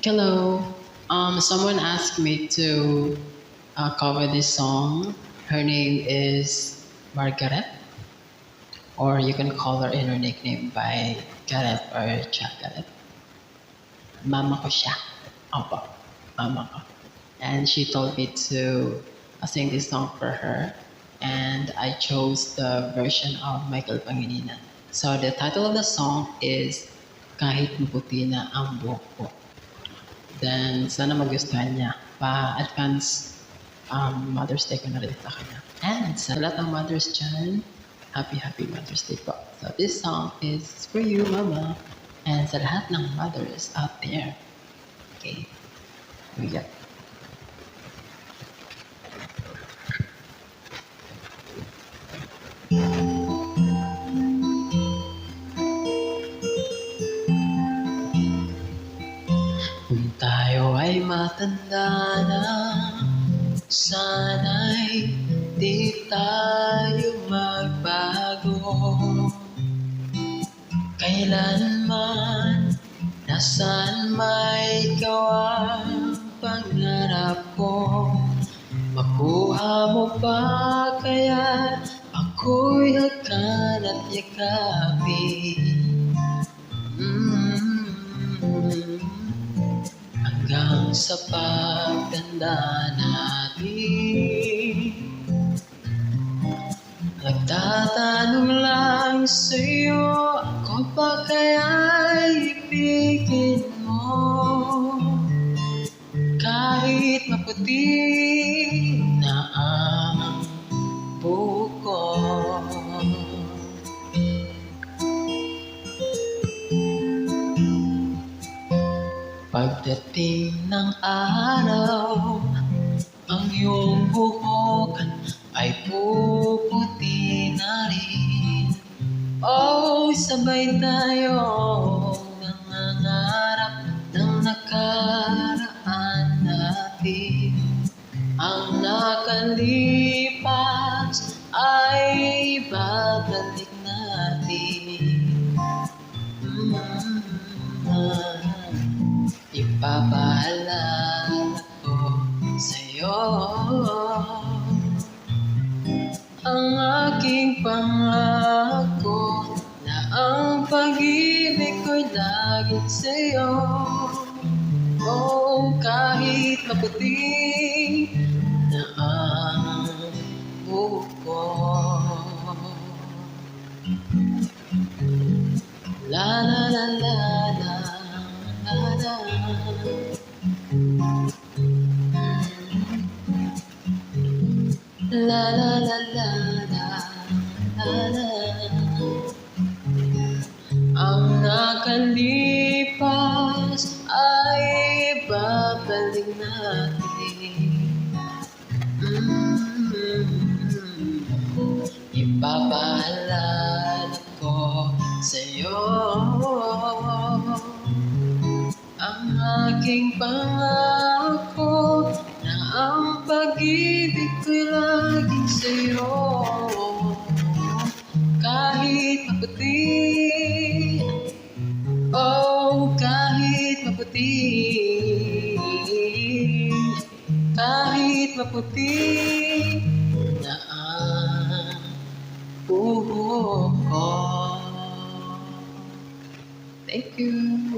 Hello. Someone asked me to cover this song. Her name is Margaret, or you can call her in her nickname by Gareth or Chocolate. Mama ko siya. Opo, mama ko. And she told me to sing this song for her, and I chose the version of Michael Pangilinan. So the title of the song is Kahit Maputi Na Ang Buhok Ko. Then, sana magustuhan niya. Pa-advance Mother's Day ko na rin sa kanya. And sa lahat ng mothers dyan, happy Mother's Day po. So this song is for you, Mama. And sa lahat ng mothers out there. Okay. Here we go. Kung tayo ay matanda na, sana'y di tayo magbago. Kailanman, nasaan may ikaw ang pangarap ko. Makuha mo ba kaya ako'y hakan at yakapin? Hanggang sa pagtanda natin, nagtatanong lang sa'yo, ako ba kaya'y ibigin mo? Kahit maputi na ang buhok ko. Pagdating ng araw, ang iyong buhok ay puputi na rin. Oh, sabay tayo nangangarap ng nakaraan natin. Ang nakalipas ay babalik natin. Ipapaalala ko sa'yo ang aking pangako na ang pag-ibig ko'y laging sa'yo. Oh, kahit maputi na ang buhok ko. La la la la la la la. La la la la la la la. Ang nakalipas ay babalik natin. Ipapaalala ko sa'yo ang aking pangako na ang pag-ibig ko'y laging sa'yo. Kahit maputi, oh, kahit maputi, kahit maputi na ang buhok ko. Thank you.